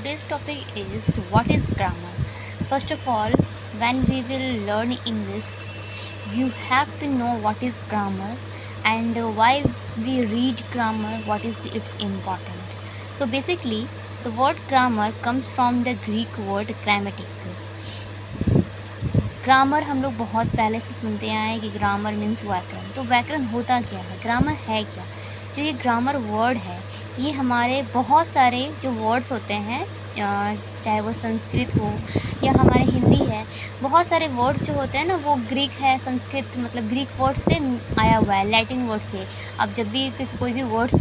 today's topic is what is grammar. First of all, when we will learn English, you have to know what is grammar and why we read grammar, what is its important. So basically, the word grammar comes from the Greek word grammatical. Grammar हम लोग बहुत पहले से सुनते आए हैं कि grammar means व्याकरण। तो व्याकरण होता क्या है, ग्रामर है क्या? जो ये ग्रामर वर्ड है, ये हमारे बहुत सारे जो वर्ड्स होते हैं, चाहे वो संस्कृत हो या हमारे हिंदी है, बहुत सारे वर्ड्स जो होते हैं ना, वो ग्रीक है, संस्कृत मतलब ग्रीक वर्ड से आया हुआ है, लैटिन वर्ड से। अब जब भी कोई भी वर्ड्स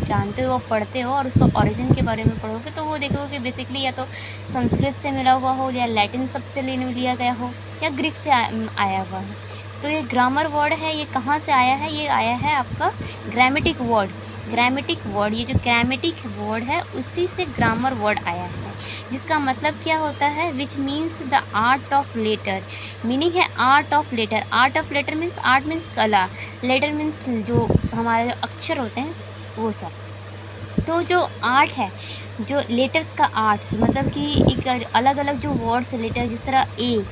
जानते हो, पढ़ते हो और उसका ओरिजिन के बारे में पढ़ोगे, तो वो देखोगे कि बेसिकली या तो संस्कृत से मिला हुआ हो, या लैटिन शब्द से लिया गया हो, या ग्रीक से आया हुआ है। तो ये ग्रामर वर्ड है, ये कहाँ से आया है? ये आया है आपका ग्रामेटिक वर्ड। ग्रामेटिक वर्ड, ये जो ग्रामेटिक वर्ड है, उसी से ग्रामर वर्ड आया है, जिसका मतलब क्या होता है? Which means the art of letter. Meaning है art of letter. Art of letter means, art means कला, लेटर मीन्स जो हमारे जो अक्षर होते हैं वो सब। तो जो आर्ट है, जो लेटर्स का आर्ट्स, मतलब कि एक अलग अलग जो वर्ड्स लेटर, जिस तरह ए,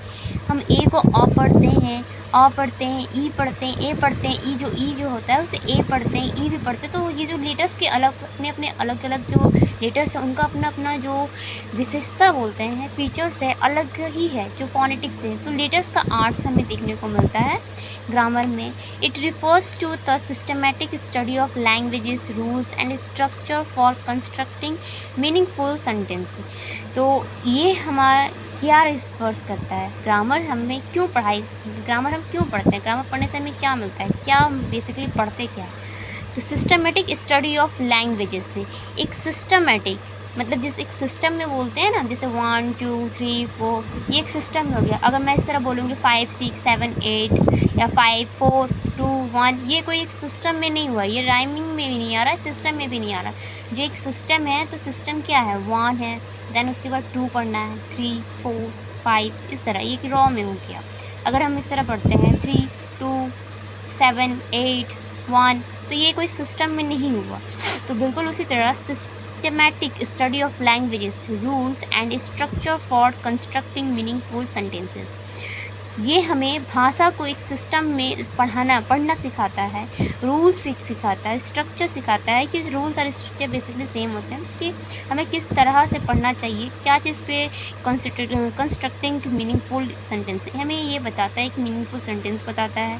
हम ए को अ पढ़ते हैं, अ पढ़ते हैं, ई पढ़ते हैं, ए पढ़ते हैं, ई जो होता है उसे ए पढ़ते हैं, ई भी पढ़ते हैं। तो ये जो लेटर्स के अलग अपने अलग अलग जो लेटर्स हैं, उनका अपना अपना जो विशेषता बोलते हैं, फीचर्स है, अलग ही है जो फोनेटिक्स है। तो लेटर्स का आर्ट्स हमें देखने को मिलता है ग्रामर में। It refers to the systematic study of languages, rules and structure for constructing meaningful sentence. तो ये हमारा क्या रिफर्स करता है? ग्रामर हमें क्यों ग्रामर हम क्यों पढ़ते हैं? ग्रामर पढ़ने से हमें क्या मिलता है? क्या हम बेसिकली पढ़ते क्या है? तो सिस्टमेटिक स्टडी ऑफ लैंग्वेजेस से, एक सिस्टमेटिक मतलब जिस एक सिस्टम में बोलते हैं ना, जैसे 1 2 3 4, ये एक सिस्टम में हो गया। अगर मैं इस तरह बोलूँगी 5 6 7 8 या 5 4 2 1, ये कोई एक सिस्टम में नहीं हुआ, ये राइमिंग में भी नहीं आ रहा है, सिस्टम में भी नहीं आ रहा। जो एक सिस्टम है, तो सिस्टम क्या है? 1 है, देन उसके बाद 2 पढ़ना है, 3 4 5, इस तरह ये रॉ में हो गया। अगर हम इस तरह पढ़ते हैं 3 2 7 8 1, तो ये कोई सिस्टम में नहीं हुआ। तो बिल्कुल उसी तरह systematic study of languages, rules and structure for constructing meaningful sentences, ये हमें भाषा को एक सिस्टम में पढ़ना सिखाता है, रूल्स सिखाता है, स्ट्रक्चर सिखाता है कि रूल्स और स्ट्रक्चर बेसिकली सेम होते हैं कि हमें किस तरह से पढ़ना चाहिए, क्या चीज़ पे कंस्ट्रक्टिंग मीनिंगफुल सेंटेंस हमें ये बताता है, एक मीनिंगफुल सेंटेंस बताता है।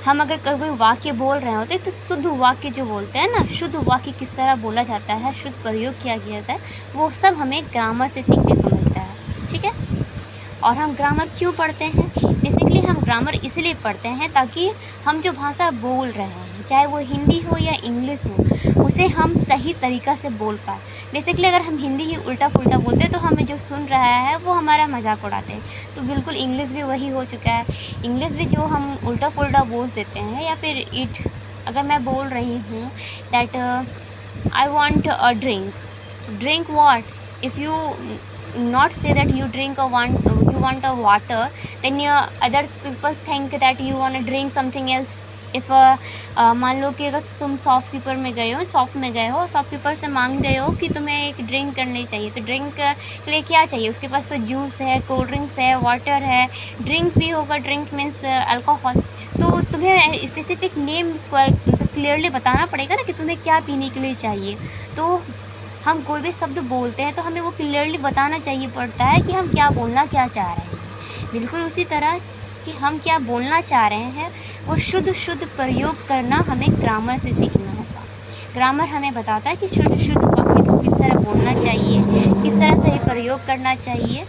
हम अगर कोई वाक्य बोल रहे होते हैं, तो शुद्ध वाक्य जो बोलते हैं ना, शुद्ध वाक्य किस तरह बोला जाता है, शुद्ध प्रयोग किया गया है, वो सब हमें ग्रामर से सीखने को मिलता है। ठीक है। और हम ग्रामर क्यों पढ़ते हैं? बेसिकली हम ग्रामर इसलिए पढ़ते हैं ताकि हम जो भाषा बोल रहे हैं, चाहे वो हिंदी हो या इंग्लिश हो, उसे हम सही तरीक़ा से बोल पाए। बेसिकली अगर हम हिंदी ही उल्टा पुल्टा बोलते हैं, तो हमें जो सुन रहा है वो हमारा मजाक उड़ाते हैं। तो बिल्कुल इंग्लिश भी वही हो चुका है। इंग्लिश भी जो हम उल्टा पुल्टा बोल देते हैं, या फिर अगर मैं बोल रही हूँ that I want a drink what, if you not say that you want a water, then other people think that you want to drink something else. if मान लो कि अगर तुम शॉपकीपर में गए हो, शॉपकीपर से मांग रहे हो कि तुम्हें एक ड्रिंक करनी चाहिए, तो ड्रिंक के लिए क्या चाहिए? उसके पास तो जूस है, कोल्ड ड्रिंक्स है, वाटर है, ड्रिंक भी होगा, ड्रिंक मीन्स अल्कोहल। तो तुम्हें स्पेसिफिक नेम क्लियरली बताना पड़ेगा ना कि तुम्हें क्या पीने के लिए चाहिए। तो हम कोई भी शब्द बोलते हैं तो हमें वो क्लियरली बताना चाहिए पड़ता है कि हम क्या बोलना क्या चाह रहे हैं। बिल्कुल उसी तरह कि हम क्या बोलना चाह रहे हैं, वो शुद्ध प्रयोग करना हमें ग्रामर से सीखना होगा। ग्रामर हमें बताता है कि शुद्ध वाक्य को किस तरह बोलना चाहिए, किस तरह से प्रयोग करना चाहिए।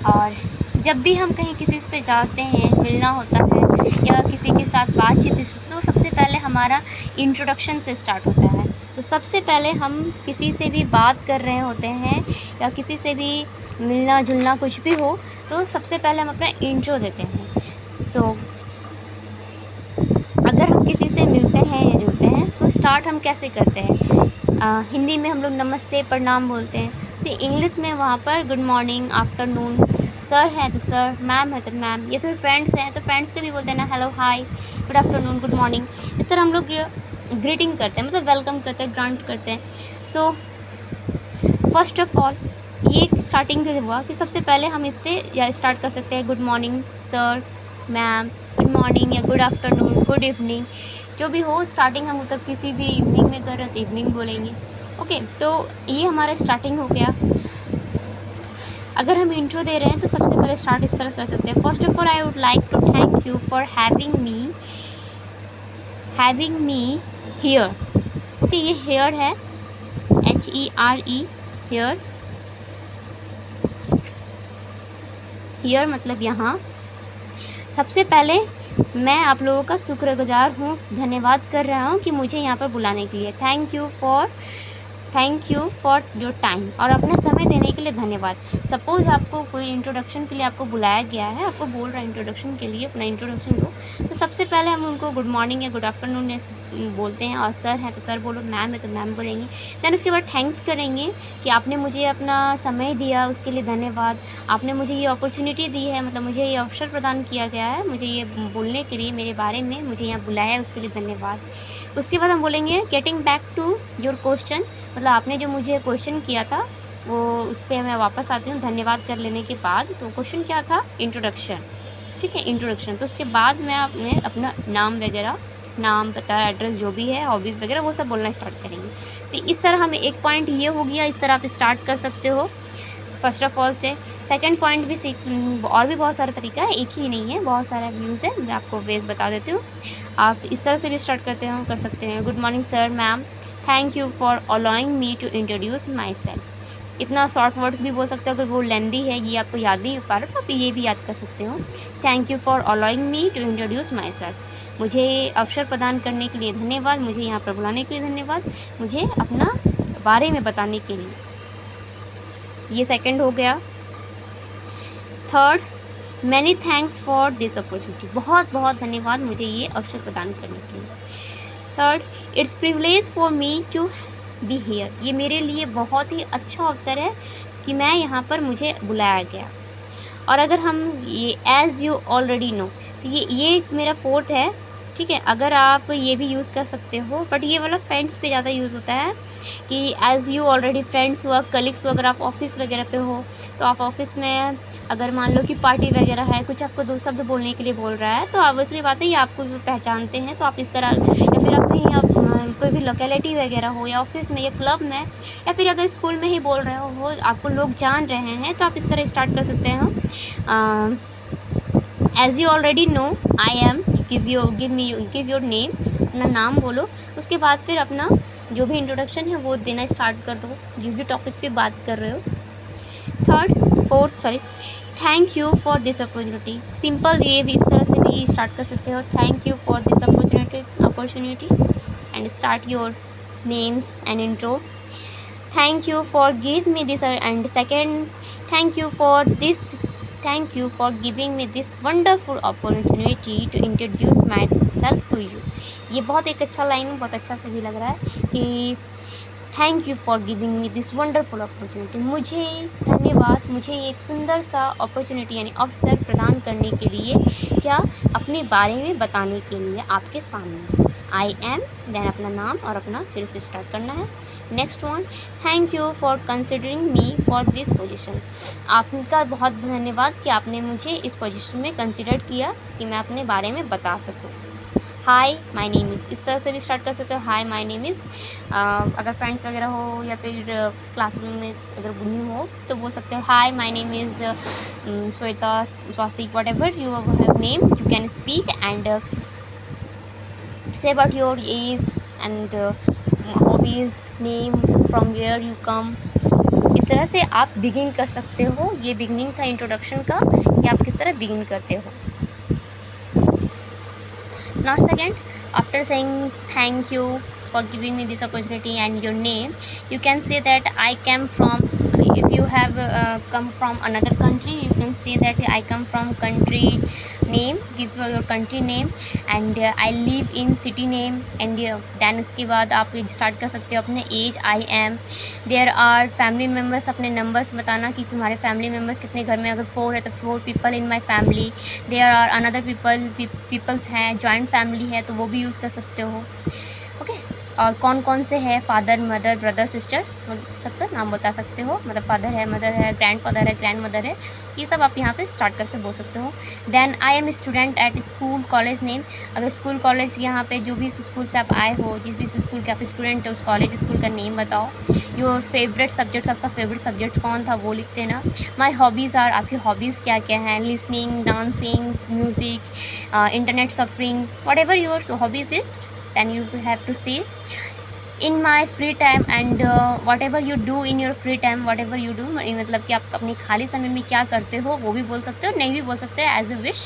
और जब भी हम कहीं किसी पे जाते हैं, मिलना होता है या किसी के साथ बातचीत होती है, तो सबसे पहले हमारा इंट्रोडक्शन से स्टार्ट होता है। तो सबसे पहले हम किसी से भी बात कर रहे होते हैं या किसी से भी मिलना जुलना कुछ भी हो, तो सबसे पहले हम अपना इंट्रो देते हैं। अगर हम किसी से मिलते हैं या जुलते हैं, तो स्टार्ट हम कैसे करते हैं? हिंदी में हम लोग नमस्ते प्रणाम बोलते हैं, तो इंग्लिश में वहाँ पर गुड मॉर्निंग, आफ्टरनून, सर हैं तो सर, मैम है तो मैम, या फिर फ्रेंड्स हैं तो फ्रेंड्स को भी बोलते हैं ना, hello hi, good afternoon, good morning. इस तरह हम लोग ग्रीटिंग करते हैं, मतलब वेलकम करते हैं, ग्रांट करते हैं। सो फर्स्ट ऑफ ऑल ये स्टार्टिंग से हुआ कि सबसे पहले हम इससे या स्टार्ट कर सकते हैं good morning sir, ma'am, good morning या गुड आफ्टरनून, गुड इवनिंग, जो भी हो स्टार्टिंग हम अगर किसी भी इवनिंग में कर रहे हैं तो इवनिंग बोलेंगे। ओके, तो ये हमारा स्टार्टिंग हो गया। अगर हम इंट्रो दे रहे हैं तो सबसे पहले स्टार्ट इस तरह कर सकते हैं, first of all I would like to thank you for having me here. Okay, ये हेयर है, HERE, हेयर, हियर मतलब यहाँ। सबसे पहले मैं आप लोगों का शुक्रगुजार हूँ, धन्यवाद कर रहा हूँ कि मुझे यहाँ पर बुलाने के लिए। Thank you for your time, और अपना समय देने के लिए धन्यवाद। सपोज़ आपको कोई इंट्रोडक्शन के लिए आपको बुलाया गया है, आपको बोल रहा है इंट्रोडक्शन के लिए अपना इंट्रोडक्शन दो, तो सबसे पहले हम उनको गुड मॉर्निंग या गुड आफ्टरनून बोलते हैं, और सर हैं तो सर बोलो, मैम है तो मैम बोलेंगे। दैन उसके बाद थैंक्स करेंगे कि आपने मुझे अपना समय दिया, उसके लिए धन्यवाद। आपने मुझे ये अपॉर्चुनिटी दी है, मतलब मुझे ये अवसर प्रदान किया गया है, मुझे ये बोलने के लिए, मेरे बारे में मुझे यहाँ बुलाया है, उसके लिए धन्यवाद। उसके बाद हम बोलेंगे getting back to your question, मतलब आपने जो मुझे क्वेश्चन किया था वो उस पर मैं वापस आती हूँ धन्यवाद कर लेने के बाद। तो क्वेश्चन क्या था? इंट्रोडक्शन, ठीक है, इंट्रोडक्शन। तो उसके बाद मैं अपना नाम वगैरह, नाम, पता, एड्रेस जो भी है, हॉबीज़ वगैरह वो सब बोलना स्टार्ट करेंगे। तो इस तरह हमें एक पॉइंट ये हो गया, इस तरह आप स्टार्ट कर सकते हो फर्स्ट ऑफ ऑल से। सेकंड पॉइंट भी और भी बहुत सारा तरीका है, एक ही नहीं है, बहुत सारा व्यूज़ है, मैं आपको वेज बता देती हूँ। आप इस तरह से भी स्टार्ट कर सकते हैं, good morning sir, ma'am, thank you for allowing me to introduce myself. इतना शॉर्ट वर्ड भी बोल सकते हो, अगर वो लेंदी है, ये आपको याद नहीं हो पा रहा तो आप ये भी याद कर सकते हो। Thank you for allowing me to introduce myself, मुझे अवसर प्रदान करने के लिए धन्यवाद, मुझे यहाँ पर बुलाने के लिए धन्यवाद, मुझे अपना बारे में बताने के लिए। ये सेकंड हो गया। Third, many thanks for this opportunity, बहुत बहुत धन्यवाद मुझे ये अवसर प्रदान करने के लिए। Third, it's privilege for me to be here, ये मेरे लिए बहुत ही अच्छा अवसर है कि मैं यहाँ पर मुझे बुलाया गया। और अगर हम ये एज़ यू ऑलरेडी नो, तो ये मेरा फोर्थ है, ठीक है। अगर आप ये भी यूज़ कर सकते हो, बट ये वाला फ्रेंड्स पे ज़्यादा यूज़ होता है कि एज़ यू ऑलरेडी फ्रेंड्स हुआ, कलीग्स हुआ। अगर आप ऑफिस वगैरह पे हो तो आप ऑफिस में अगर मान लो कि पार्टी वगैरह है, कुछ आपको दो शब्द बोलने के लिए बोल रहा है, तो ऑब्वियसली बात है ये आपको भी पहचानते हैं, तो आप इस तरह, या फिर आप कहीं आप कोई भी लोकेलिटी वगैरह हो, या ऑफिस में या क्लब में, या फिर अगर स्कूल में ही बोल रहे हो, आपको लोग जान रहे हैं, तो आप इस तरह स्टार्ट कर सकते हो। As you already know I am, give your name, अपना नाम बोलो। उसके बाद फिर अपना जो भी इंट्रोडक्शन है वो देना स्टार्ट कर दो, जिस भी टॉपिक पे बात कर रहे हो। Thank you for this opportunity, simple ये भी इस तरह से भी स्टार्ट कर सकते हो, thank you for this opportunity and start your names and intro. Thank you for give me this, and second, thank you for giving me this wonderful opportunity to introduce myself to you। ये बहुत एक अच्छा line, बहुत अच्छा से भी लग रहा है कि thank you for giving me this wonderful opportunity, मुझे धन्यवाद, मुझे एक सुंदर सा अपॉर्चुनिटी यानी अवसर प्रदान करने के लिए, क्या, अपने बारे में बताने के लिए आपके सामने। आई एम, देन अपना नाम और अपना फिर से स्टार्ट करना है। Next one, thank you for considering me for this position, आपका बहुत धन्यवाद कि आपने मुझे इस पोजीशन में कंसिडर किया कि मैं अपने बारे में बता सकूँ। हाय माय नेम इज़, इस तरह से भी स्टार्ट कर सकते हो, हाय माय नेम इज़। अगर फ्रेंड्स वगैरह हो या फिर क्लासरूम में अगर न्यू हो तो बोल सकते हो hi my name is Shweta, Swastik, whatever you have name, you can speak and say about your age and hobbies, name, from where you come. इस तरह से आप बिगिन कर सकते हो। ये बिगिनिंग था इंट्रोडक्शन का कि आप किस तरह बिगिन करते हो। Now second, after saying thank you for giving me this opportunity and your name, you can say that I came from, if you have come from another country, you can say that I come from country name, give your country name and I live in city name and then उसके बाद आप start कर सकते हो अपने age, I am, there are family members, अपने numbers बताना कि तुम्हारे फैमिली मेम्बर्स कितने घर में, अगर 4 है तो 4 people in my family, there are another peoples हैं, जॉइंट फैमिली है तो वो भी यूज़ कर सकते हो। ओके। और कौन कौन से हैं, फादर, मदर, ब्रदर, सिस्टर, सबका नाम बता सकते हो, मतलब फादर है, मदर है, ग्रैंडफादर है, ग्रैंड मदर है, ये सब आप यहाँ पे स्टार्ट करके बोल सकते हो। Then I am student at school college name, अगर स्कूल कॉलेज यहाँ पे जो भी स्कूल से आप आए हो, जिस भी स्कूल के आप स्टूडेंट हो, उस कॉलेज स्कूल का नेम बताओ। योर फेवरेट सब्जेक्ट्स, आपका फेवरेट सब्जेक्ट कौन था वो लिखते ना। माई हॉबीज़ आर, आपकी हॉबीज़ क्या क्या हैं, listening, dancing, music, internet suffering, what ever your hobbies is, then you will have to say in my free time and whatever you do in your free time, whatever you do, मतलब कि आप अपने खाली समय में क्या करते हो वो भी बोल सकते हो, नहीं भी बोल सकते हो, as you wish.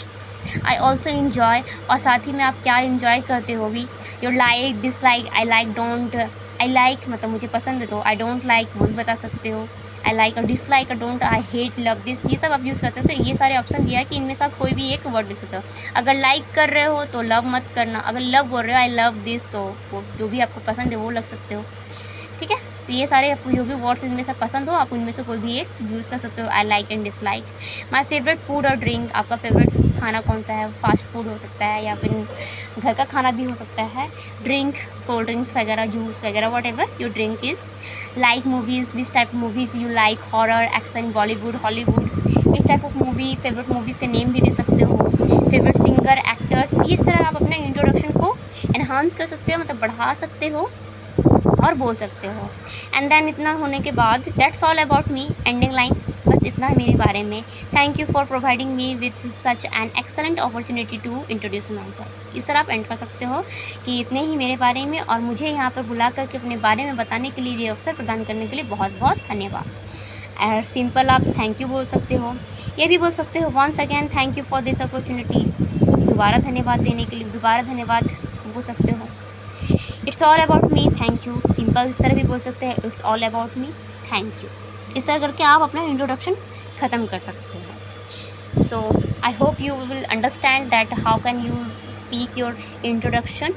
I also enjoy, और साथ ही में आप क्या इन्जॉय करते हो भी। Your like, dislike, I like, don't, I like मतलब मुझे पसंद है, तो आई डोंट लाइक वो भी बता सकते हो। आई लाइक और dislike, don't, I hate, love this, ये सब आप यूज़ करते हो। तो ये सारे ऑप्शन दिया है कि इनमें से आप कोई भी एक वर्ड लिख सकते हो। अगर लाइक कर रहे हो तो लव मत करना, अगर लव बोल रहे हो आई लव दिस, तो वो जो भी आपको पसंद है वो लग सकते हो, ठीक है। तो ये सारे आपको जो भी वर्ड्स इनमें से पसंद हो आप उनमें से कोई भी एक यूज़ कर सकते हो। I like and dislike. My favourite food और ड्रिंक, आपका फेवरेट खाना कौन सा है, फास्ट फूड हो सकता है या फिर घर का खाना भी हो सकता है। ड्रिंक, कोल्ड ड्रिंक्स वगैरह, जूस वगैरह, what ever your drink is. Like movies, which type movies you like, horror, action, Bollywood, Hollywood, which type of movie, favourite movies के नेम भी दे सकते हो, फेवरेट सिंगर, एक्टर। तो इस तरह आप अपने इंट्रोडक्शन को एनहांस कर सकते हो, मतलब बढ़ा सकते हो और बोल सकते हो। एंड देन इतना होने के बाद that's all about me, ending line, बस इतना है मेरे बारे में। Thank you for providing me with such an excellent opportunity to introduce myself. इस तरह आप एंड कर सकते हो कि इतने ही मेरे बारे में, और मुझे यहाँ पर बुला करके अपने बारे में बताने के लिए, ये अवसर प्रदान करने के लिए बहुत बहुत धन्यवाद। और सिंपल आप थैंक यू बोल सकते हो, ये भी बोल सकते हो once again thank you for this opportunity, दोबारा धन्यवाद देने के लिए दोबारा धन्यवाद बोल सकते हो। It's all about me, thank you, simple इस तरह भी बोल सकते हैं, it's all about me, thank you. इस तरह करके आप अपना इंट्रोडक्शन ख़त्म कर सकते हैं। So I hope you will understand that how can you speak your introduction.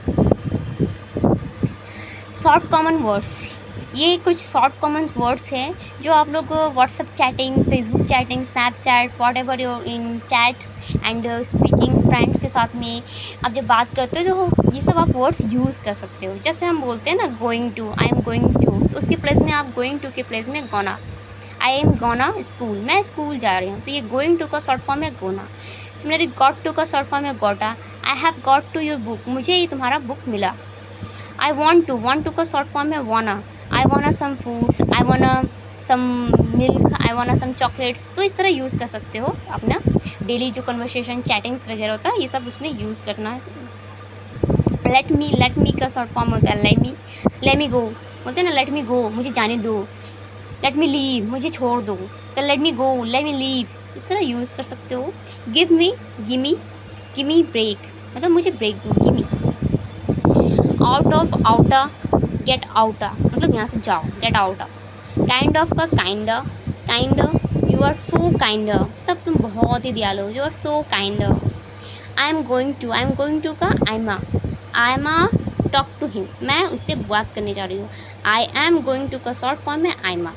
Short common words, ये कुछ शॉर्ट कॉमन वर्ड्स हैं जो आप लोग WhatsApp chatting, Facebook chatting, Snapchat, whatever your in chats and speaking friends के साथ में आप जब बात करते हो तो ये सब आप वर्ड्स यूज़ कर सकते हो। जैसे हम बोलते हैं ना going to, I am going to, तो उसके प्लेस में आप गोइंग टू के प्लेस में gonna, I am gonna school, मैं स्कूल जा रही हूँ, तो ये गोइंग टू का शॉर्ट फॉर्म है गोना। सिमिलरली गॉट टू का शॉर्ट फॉर्म है gotta, I have got to your book, मुझे ये तुम्हारा बुक मिला। आई वॉन्ट टू का शॉर्ट फॉर्म है वाना, आई वाना सम फूड्स, आई वाना सम मिल्क, आई वाना सम चॉकलेट्स। तो इस तरह यूज़ कर सकते हो अपना डेली जो कन्वर्सेशन चैटिंग्स वगैरह होता है, ये सब उसमें यूज़ करना है। लेट मी का शॉर्ट फॉर्म होता है लेट मी गो, बोलते हैं ना लेट मी गो, मुझे जाने दो। लेट मी लीव, मुझे छोड़ दो, तो लेट मी गो, लेट मी लीव, इस तरह यूज़ कर सकते हो। गिव मी ब्रेक, मतलब मुझे ब्रेक दो, give me. Out of, outta, get outta, मतलब यहाँ से जाओ, गेट आउटा। काइंड ऑफ का kind, you are so kind, तब तुम बहुत ही दयालु हो, you are so kind. I am going to का I am talk to him, मैं उससे बात करने जा रही हूँ। आई एम गोइंग टू का शॉर्ट फॉर्म है आई एम,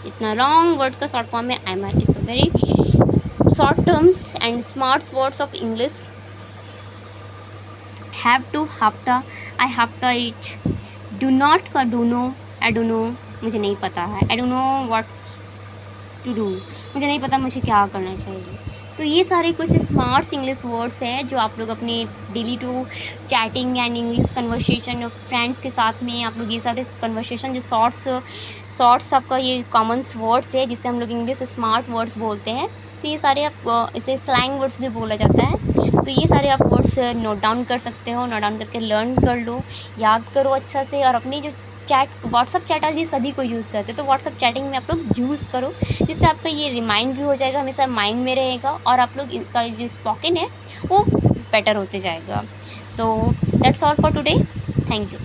इतना लॉन्ग वर्ड का शॉर्ट फॉर्म है I M. It's a very short terms and smart words of English. Have to, hafta, I hafta it. Do not का dunno, I dunno, मुझे नहीं पता है, I dunno what's to do, मुझे नहीं पता मुझे क्या करना चाहिए। तो ये सारे कुछ स्मार्ट इंग्लिश वर्ड्स हैं जो आप लोग अपने daily to chatting and English conversation friends के साथ में आप लोग ये सारे कन्वर्सेशन जो शॉर्ट्स आपका ये कॉमन वर्ड्स है जिससे हम लोग इंग्लिश स्मार्ट वर्ड्स बोलते हैं। तो ये सारे आप इसे स्लैंग वर्ड्स भी बोला जाता है। तो ये सारे आप वर्ड्स नोट डाउन कर सकते हो, नोट डाउन करके लर्न कर लो, याद करो अच्छा से, और अपनी जो चैट व्हाट्सअप चैट आज भी सभी को यूज़ करते हैं, तो व्हाट्सअप चैटिंग में आप लोग यूज़ करो, जिससे आपका ये रिमाइंड भी हो जाएगा, हमेशा माइंड में रहेगा, और आप लोग इसका जो स्पोकन है वो बेटर होते जाएगा। So that's all for today, thank you.